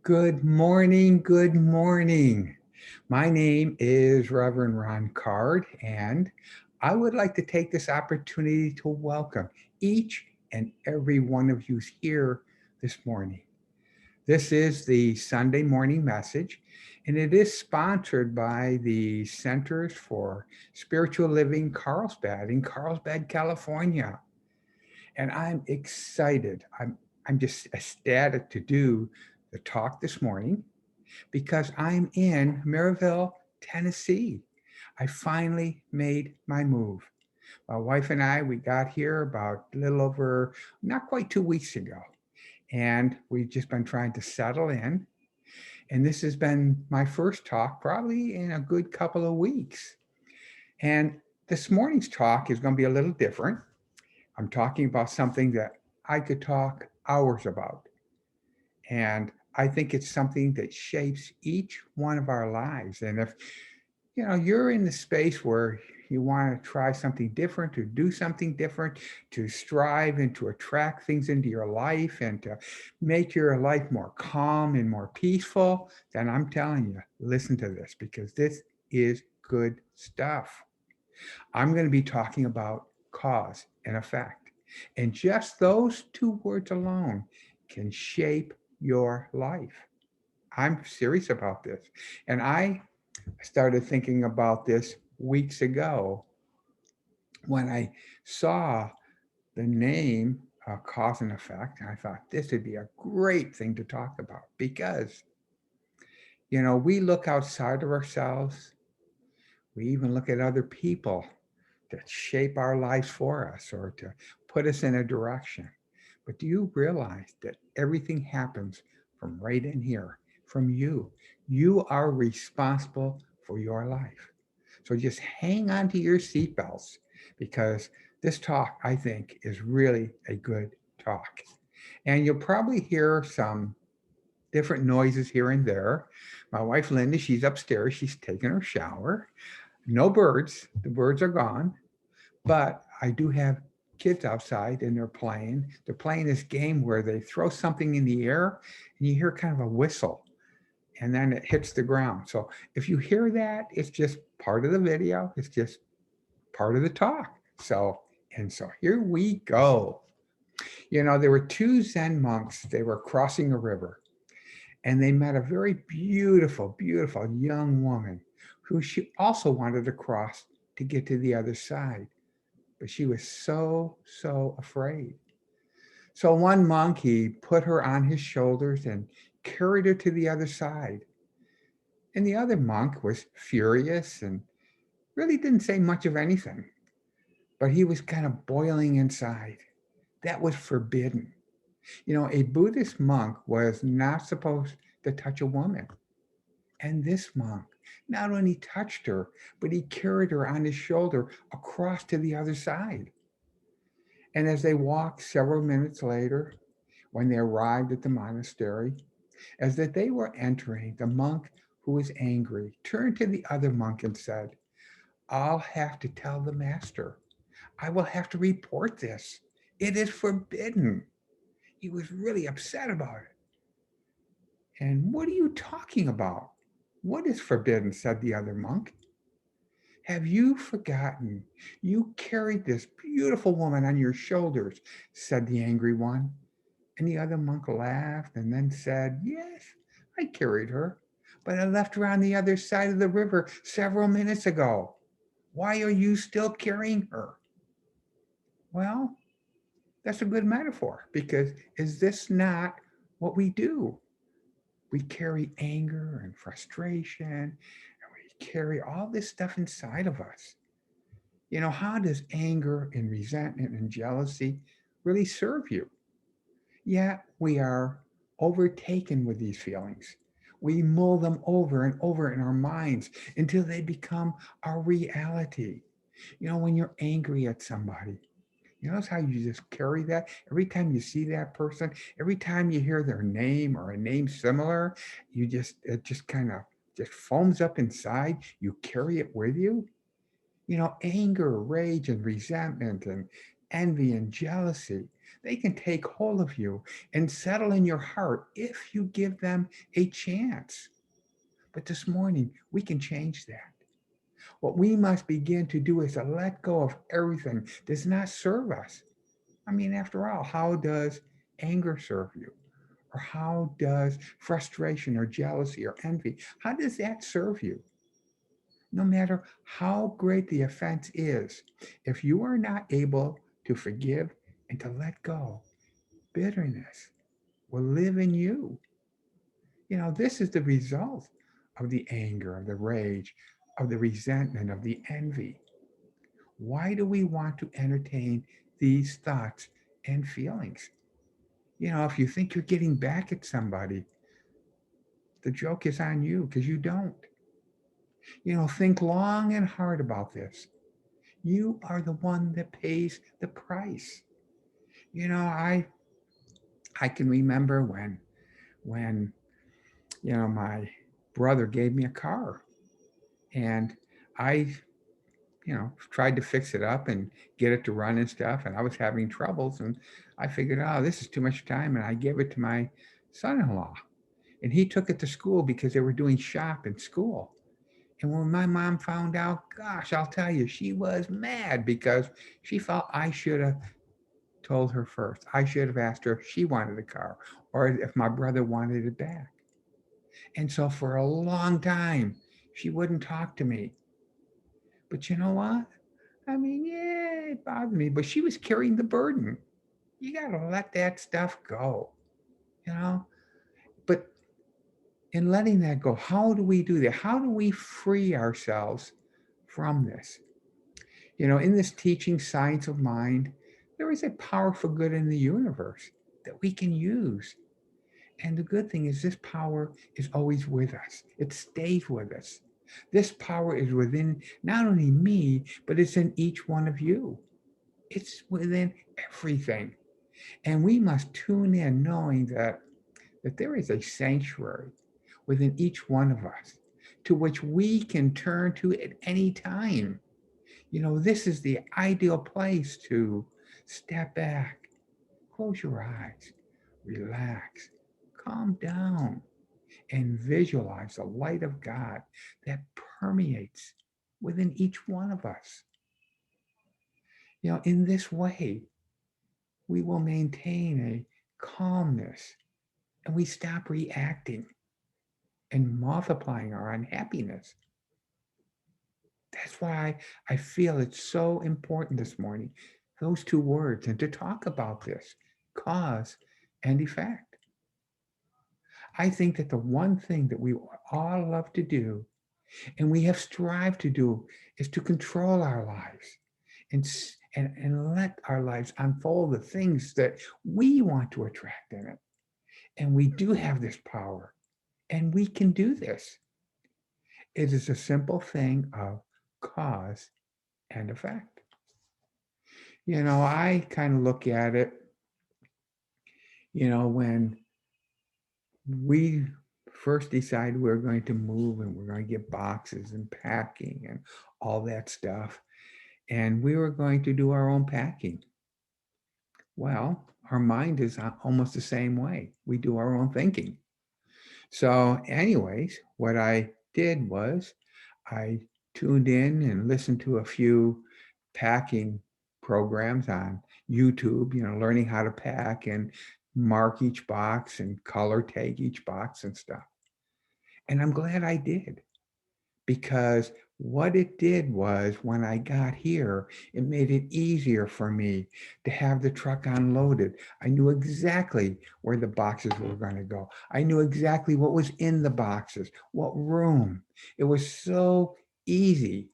Good morning. Good morning. My name is Reverend Ron Card, and I would like to take this opportunity to welcome each and every one of you here this morning. This is the Sunday morning message, and it is sponsored by the Centers for Spiritual Living Carlsbad in Carlsbad, California. And I'm excited. I'm just ecstatic to do the talk this morning because I'm in Maryville, Tennessee. I finally made my move. My wife and I, we got here about a little over, not quite 2 weeks ago. And we've just been trying to settle in. And this has been my first talk probably in a good couple of weeks. And this morning's talk is going to be a little different. I'm talking about something that I could talk hours about. And I think it's something that shapes each one of our lives. And if you're in the space where you want to try something different, to do something different, to strive and to attract things into your life and to make your life more calm and more peaceful, then I'm telling you, listen to this because this is good stuff. I'm going to be talking about cause and effect. And just those two words alone can shape your life. I'm serious about this. And I started thinking about this weeks ago when I saw the name cause and effect. And I thought this would be a great thing to talk about because, we look outside of ourselves. We even look at other people that shape our lives for us or to put us in a direction. But do you realize that everything happens from right in here, from you? You are responsible for your life. So just hang on to your seatbelts because this talk, I think, is really a good talk. And you'll probably hear some different noises here and there. My wife, Linda, she's upstairs. She's taking her shower. No birds. The birds are gone. But I do have kids outside and they're playing. They're playing this game where they throw something in the air and you hear kind of a whistle and then it hits the ground. So if you hear that, it's just part of the video. It's just part of the talk. So here we go. There were two Zen monks. They were crossing a river and they met a very beautiful, beautiful young woman who she also wanted to cross to get to the other side. But she was so afraid. So one monk, he put her on his shoulders and carried her to the other side. And the other monk was furious and really didn't say much of anything, but he was kind of boiling inside. That was forbidden. A Buddhist monk was not supposed to touch a woman. And this monk not only touched her, but he carried her on his shoulder across to the other side. And as they walked several minutes later, when they arrived at the monastery, as that they were entering, the monk who was angry turned to the other monk and said, "I'll have to tell the master. I will have to report this. It is forbidden." He was really upset about it. "And what are you talking about? What is forbidden?" said the other monk. "Have you forgotten? You carried this beautiful woman on your shoulders," said the angry one. And the other monk laughed and then said, "Yes, I carried her, but I left her on the other side of the river several minutes ago. Why are you still carrying her?" Well, that's a good metaphor because is this not what we do? We carry anger and frustration and we carry all this stuff inside of us. How does anger and resentment and jealousy really serve you? Yet we are overtaken with these feelings. We mull them over and over in our minds until they become our reality. When you're angry at somebody, notice how you just carry that every time you see that person, every time you hear their name or a name similar, it just kind of just foams up inside. You carry it with you. Anger, rage, and resentment and envy and jealousy. They can take hold of you and settle in your heart if you give them a chance. But this morning, we can change that. What we must begin to do is to let go of everything that does not serve us. I mean, after all, how does anger serve you? Or how does frustration or jealousy or envy, how does that serve you? No matter how great the offense is, if you are not able to forgive and to let go, bitterness will live in you. This is the result of the anger, of the rage, of the resentment, of the envy. Why do we want to entertain these thoughts and feelings? If you think you're getting back at somebody, the joke is on you because you don't. Think long and hard about this. You are the one that pays the price. I can remember when my brother gave me a car, and I tried to fix it up and get it to run and stuff, and I was having troubles, and I figured, oh, this is too much time, and I gave it to my son-in-law, and he took it to school because they were doing shop in school. And when my mom found out, gosh, I'll tell you, she was mad because she felt I should have told her first. I should have asked her if she wanted the car or if my brother wanted it back. And so for a long time, she wouldn't talk to me. But you know what? I mean, yeah, it bothered me, but she was carrying the burden. You got to let that stuff go, you know? But in letting that go, how do we do that? How do we free ourselves from this? In this teaching science of mind, there is a powerful good in the universe that we can use. And the good thing is this power is always with us. It stays with us. This power is within not only me, but it's in each one of you. It's within everything. And we must tune in knowing that there is a sanctuary within each one of us to which we can turn to at any time. This is the ideal place to step back, close your eyes, relax, calm down, and visualize the light of God that permeates within each one of us. In this way, we will maintain a calmness and we stop reacting and multiplying our unhappiness. That's why I feel it's so important this morning, those two words, and to talk about this cause and effect. I think that the one thing that we all love to do and we have strived to do is to control our lives and let our lives unfold the things that we want to attract in it. And we do have this power and we can do this. It is a simple thing of cause and effect. I kind of look at it, when we first decided we were going to move and we're going to get boxes and packing and all that stuff. And we were going to do our own packing. Well, our mind is almost the same way. We do our own thinking. So anyways, what I did was I tuned in and listened to a few packing programs on YouTube, learning how to pack and mark each box and color tag each box and stuff. And I'm glad I did because what it did was when I got here, it made it easier for me to have the truck unloaded. I knew exactly where the boxes were going to go. I knew exactly what was in the boxes, what room. It was so easy.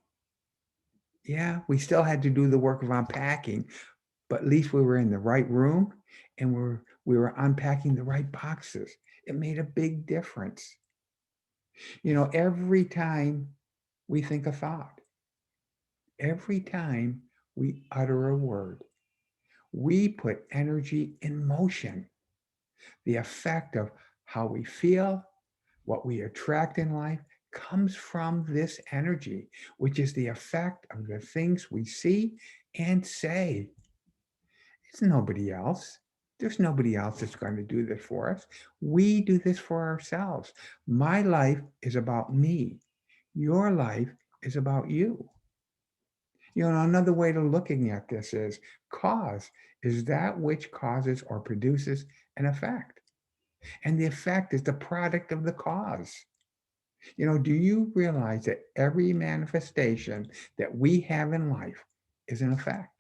Yeah, we still had to do the work of unpacking, but at least we were in the right room and we were unpacking the right boxes. It made a big difference. Every time we think a thought, every time we utter a word, we put energy in motion. The effect of how we feel, what we attract in life comes from this energy, which is the effect of the things we see and say. There's nobody else. There's nobody else that's going to do this for us. We do this for ourselves. My life is about me. Your life is about you. Another way to looking at this is cause is that which causes or produces an effect. And the effect is the product of the cause. Do you realize that every manifestation that we have in life is an effect?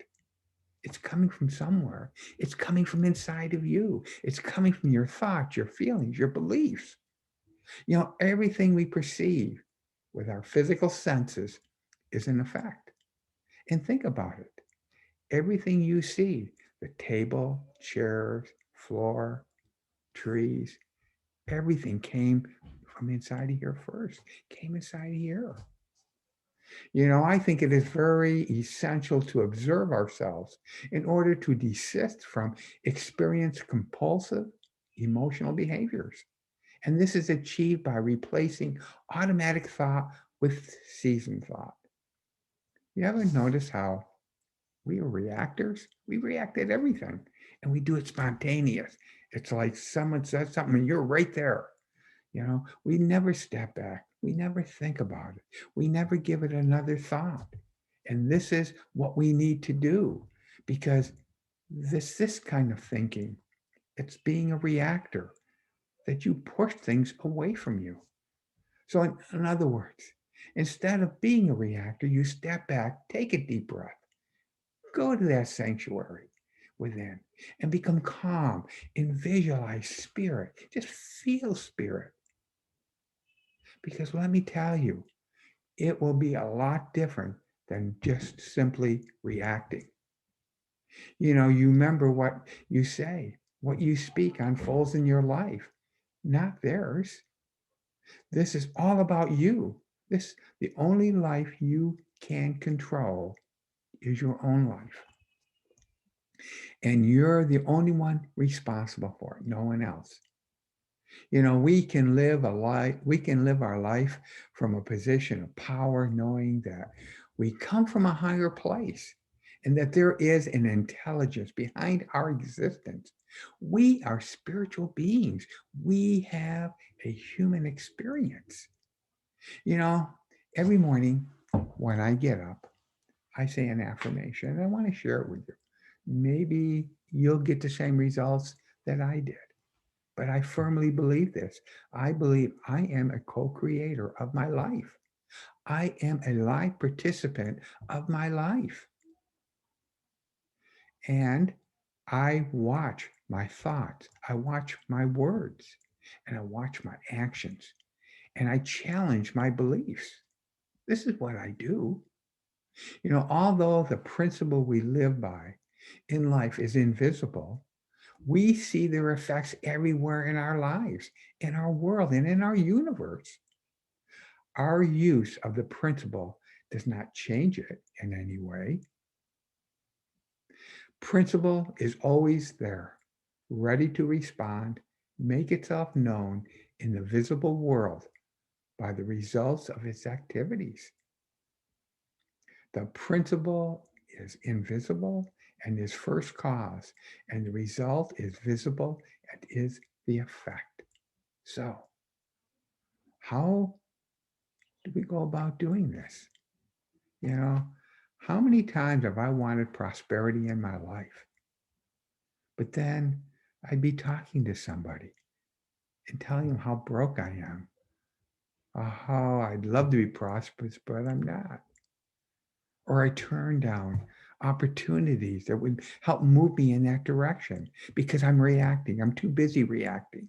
It's coming from somewhere. It's coming from inside of you. It's coming from your thoughts, your feelings, your beliefs. Everything we perceive with our physical senses is an effect. And think about it. Everything you see, the table, chairs, floor, trees, everything came from inside of here first, came inside of here. I think it is very essential to observe ourselves in order to desist from experience compulsive emotional behaviors. And this is achieved by replacing automatic thought with seasoned thought. You ever notice how we are reactors? We react at everything and we do it spontaneous. It's like someone says something and you're right there. We never step back. We never think about it. We never give it another thought. And this is what we need to do because this kind of thinking, it's being a reactor that you push things away from you. So in other words, instead of being a reactor, you step back, take a deep breath, go to that sanctuary within and become calm and visualize spirit. Just feel spirit. Because let me tell you, it will be a lot different than just simply reacting. You remember what you say, what you speak unfolds in your life, not theirs. This is all about you. The only life you can control is your own life. And you're the only one responsible for it, no one else. We can live our life from a position of power, knowing that we come from a higher place and that there is an intelligence behind our existence. We are spiritual beings. We have a human experience. You know, every morning when I get up, I say an affirmation and I want to share it with you. Maybe you'll get the same results that I did. But I firmly believe this. I believe I am a co-creator of my life. I am a live participant of my life. And I watch my thoughts. I watch my words and I watch my actions and I challenge my beliefs. This is what I do. Although the principle we live by in life is invisible, we see their effects everywhere in our lives, in our world, and in our universe. Our use of the principle does not change it in any way. Principle is always there, ready to respond, make itself known in the visible world by the results of its activities. The principle is invisible and is first cause, and the result is visible and is the effect. So, how do we go about doing this? You know, how many times have I wanted prosperity in my life? But then I'd be talking to somebody and telling them how broke I am. Oh, I'd love to be prosperous, but I'm not. Or I turn down opportunities that would help move me in that direction because I'm reacting. I'm too busy reacting.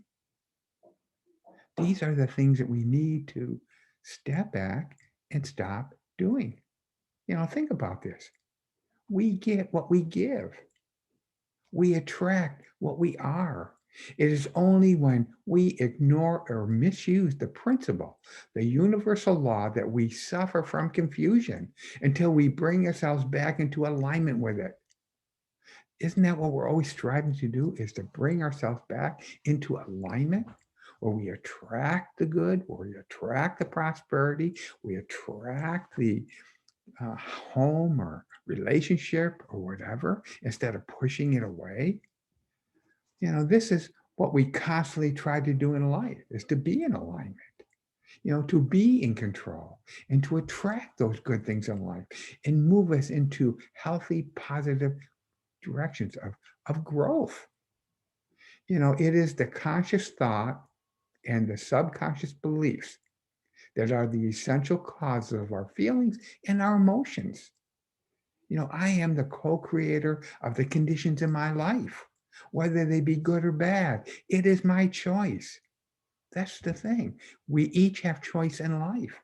These are the things that we need to step back and stop doing. Think about this. We get what we give. We attract what we are. It is only when we ignore or misuse the principle, the universal law, that we suffer from confusion until we bring ourselves back into alignment with it. Isn't that what we're always striving to do, is to bring ourselves back into alignment where we attract the good, where we attract the prosperity, we attract the home or relationship or whatever, instead of pushing it away. This is what we constantly try to do in life, is to be in alignment, to be in control and to attract those good things in life and move us into healthy, positive directions of growth. It is the conscious thought and the subconscious beliefs that are the essential causes of our feelings and our emotions. I am the co-creator of the conditions in my life, whether they be good or bad. It is my choice. That's the thing. We each have choice in life,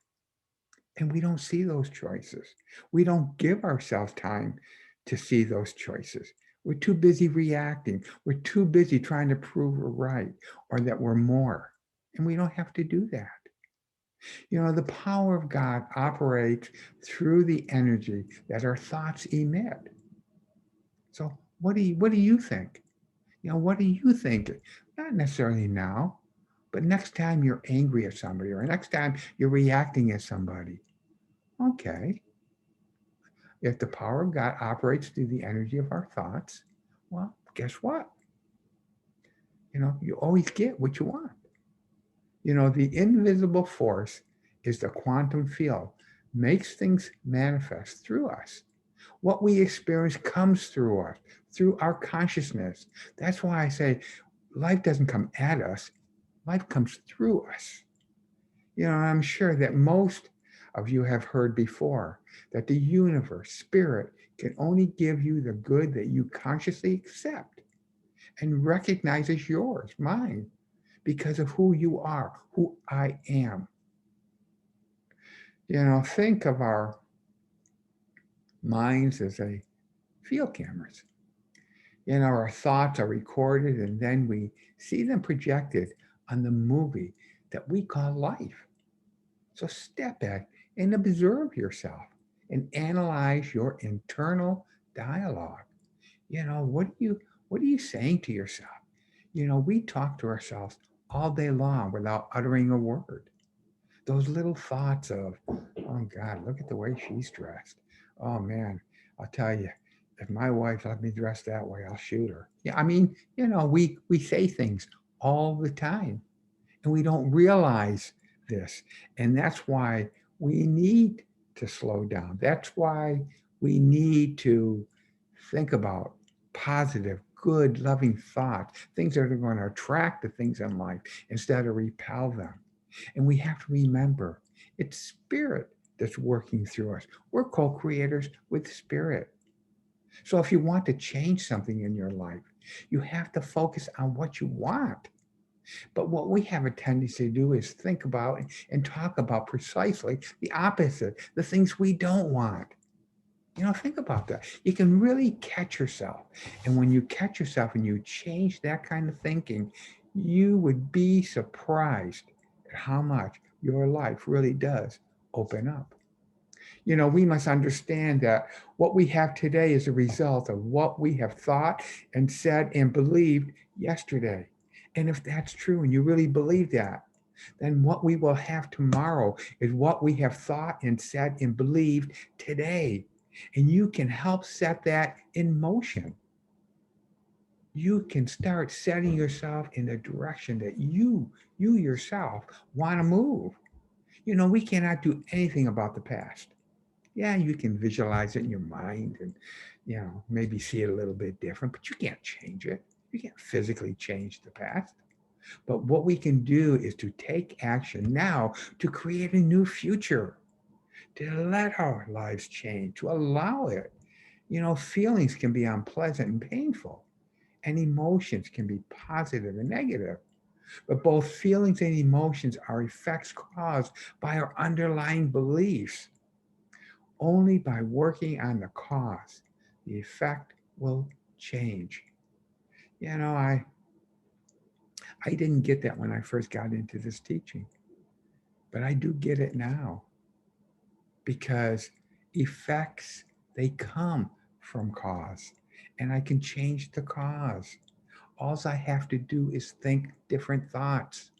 and we don't see those choices. We don't give ourselves time to see those choices. We're too busy reacting. We're too busy trying to prove we're right or that we're more. And we don't have to do that. The power of God operates through the energy that our thoughts emit. So what do you think? What are you thinking? Not necessarily now, but next time you're angry at somebody or next time you're reacting at somebody. Okay. If the power of God operates through the energy of our thoughts, well, guess what? You always get what you want. The invisible force is the quantum field, makes things manifest through us. What we experience comes through us, through our consciousness. That's why I say life doesn't come at us, life comes through us. I'm sure that most of you have heard before that the universe, spirit, can only give you the good that you consciously accept and recognize as yours, mine, because of who you are, who I am. Think of our minds as a field cameras. Our thoughts are recorded and then we see them projected on the movie that we call life. So step back and observe yourself and analyze your internal dialogue. What are you saying to yourself? We talk to ourselves all day long without uttering a word. Those little thoughts of, oh God, look at the way she's dressed. Oh man, I'll tell you, if my wife let me dress that way, I'll shoot her. Yeah, I mean, we say things all the time and we don't realize this. And that's why we need to slow down. That's why we need to think about positive, good, loving thoughts, things that are going to attract the things in life instead of repel them. And we have to remember it's spirit that's working through us. We're co-creators with spirit. So if you want to change something in your life, you have to focus on what you want. But what we have a tendency to do is think about and talk about precisely the opposite, the things we don't want. Think about that. You can really catch yourself. And when you catch yourself and you change that kind of thinking, you would be surprised at how much your life really does open up. We must understand that what we have today is a result of what we have thought and said and believed yesterday. And if that's true and you really believe that, then what we will have tomorrow is what we have thought and said and believed today. And you can help set that in motion. You can start setting yourself in the direction that you yourself want to move. We cannot do anything about the past. Yeah, you can visualize it in your mind and, maybe see it a little bit different, but you can't change it. You can't physically change the past. But what we can do is to take action now to create a new future, to let our lives change, to allow it. Feelings can be unpleasant and painful, and emotions can be positive and negative. But both feelings and emotions are effects caused by our underlying beliefs. Only by working on the cause, the effect will change. You know, I I didn't get that when I first got into this teaching, but I do get it now because effects they come from cause and I can change the cause. All I have to do is think different thoughts.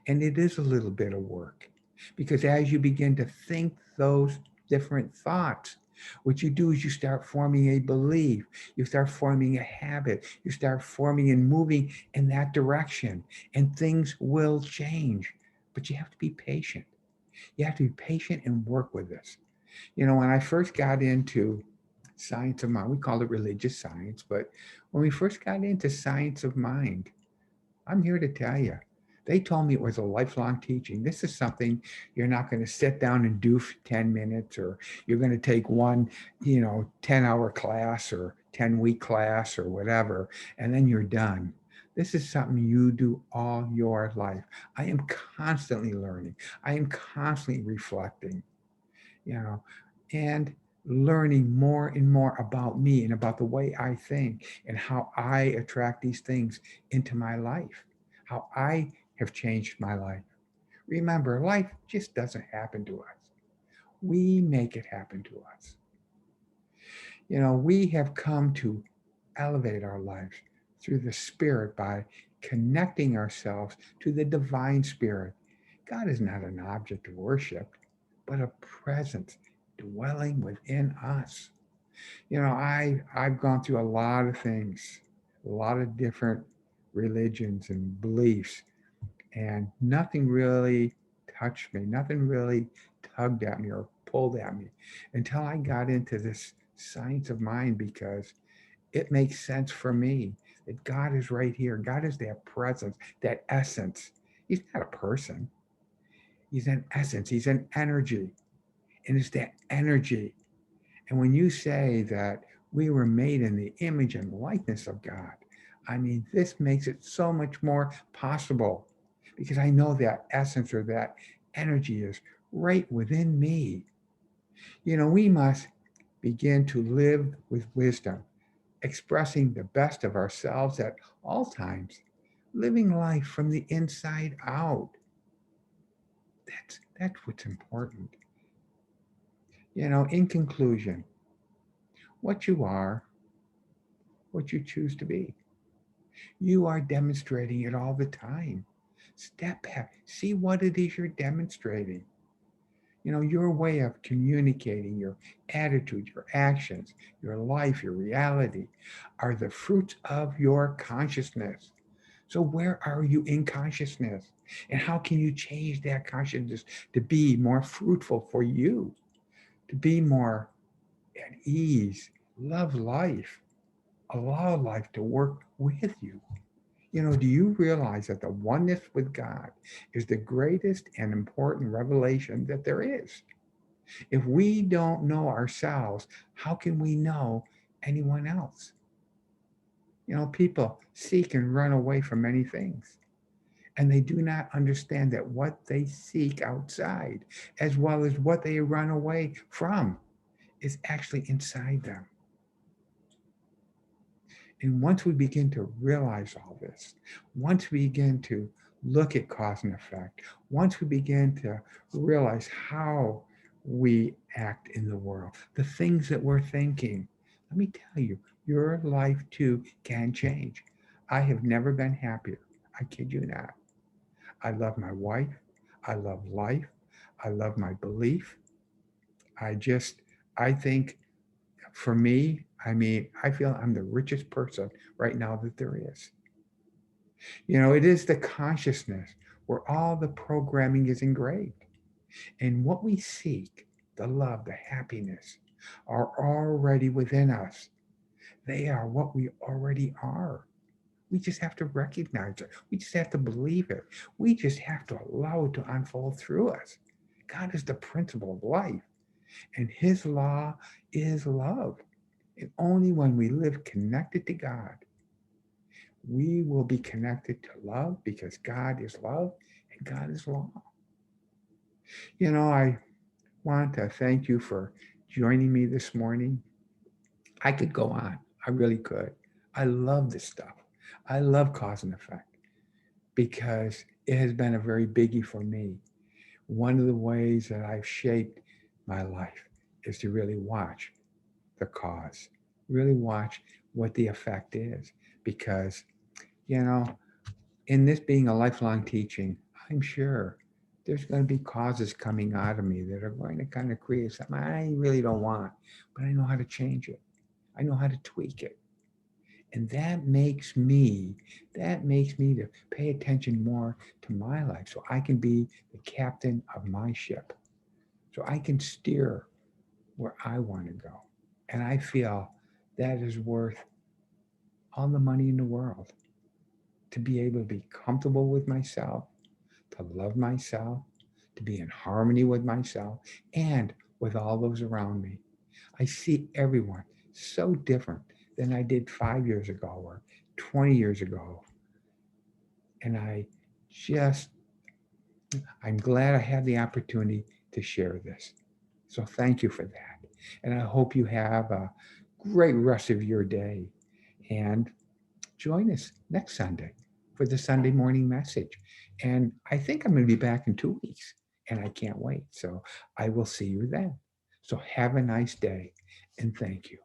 And it is a little bit of work because as you begin to think those different thoughts, What you do is you start forming a belief, you start forming a habit, you start forming and moving in that direction, and things will change. But you have to be patient. You have to be patient and work with this. When I first got into science of mind, we call it religious science, but when we first got into science of mind, I'm here to tell you, they told me it was a lifelong teaching. This is something you're not going to sit down and do for 10 minutes, or you're going to take one, 10-hour class or 10-week class or whatever, and then you're done. This is something you do all your life. I am constantly learning. I am constantly reflecting, you know, and learning more and more about me and about the way I think and how I attract these things into my life, how I have changed my life. Remember, life just doesn't happen to us. We make it happen to us. We have come to elevate our lives through the Spirit by connecting ourselves to the divine Spirit. God is not an object of worship, but a presence dwelling within us. I've gone through a lot of things, a lot of different religions and beliefs, and nothing really touched me. Nothing really tugged at me or pulled at me until I got into this science of mind, because it makes sense for me that God is right here. God is that presence, that essence. He's not a person. He's an essence. He's an energy. And it's that energy. And when you say that we were made in the image and likeness of God, I mean, this makes it so much more possible, because I know that essence or that energy is right within me. We must begin to live with wisdom, expressing the best of ourselves at all times, living life from the inside out. That's what's important. In conclusion, what you are, what you choose to be. You are demonstrating it all the time. Step back, see what it is you're demonstrating. Your way of communicating, your attitude, your actions, your life, your reality are the fruits of your consciousness. So, where are you in consciousness? And how can you change that consciousness to be more fruitful for you, to be more at ease, love life, allow life to work with you? Do you realize that the oneness with God is the greatest and important revelation that there is? If we don't know ourselves, how can we know anyone else? People seek and run away from many things, and they do not understand that what they seek outside, as well as what they run away from, is actually inside them. And once we begin to realize all this, once we begin to look at cause and effect, once we begin to realize how we act in the world, the things that we're thinking, let me tell you, your life too can change. I have never been happier. I kid you not. I love my wife. I love life. I love my belief. I just, I think for me, I mean, I feel I'm the richest person right now that there is. It is the consciousness where all the programming is engraved. And what we seek, the love, the happiness, are already within us. They are what we already are. We just have to recognize it. We just have to believe it. We just have to allow it to unfold through us. God is the principle of life, and his law is love. And only when we live connected to God, we will be connected to love, because God is love and God is law. I want to thank you for joining me this morning. I could go on. I really could. I love this stuff. I love cause and effect, because it has been a very biggie for me. One of the ways that I've shaped my life is to really watch the cause, really watch what the effect is. Because, you know, in this being a lifelong teaching, I'm sure There's going to be causes coming out of me that are going to kind of create something I really don't want, but I know how to change it. I know how to tweak it. And that makes me to pay attention more to my life so I can be the captain of my ship. So I can steer where I want to go. And I feel that is worth all the money in the world to be able to be comfortable with myself, to love myself, to be in harmony with myself and with all those around me. I see everyone so different than I did 5 years ago or 20 years ago. And just, I'm glad I had the opportunity to share this. So thank you for that. And I hope you have a great rest of your day. And join us next Sunday for the Sunday morning message. And I think I'm going to be back in 2 weeks, and I can't wait. So I will see you then. So have a nice day, and thank you.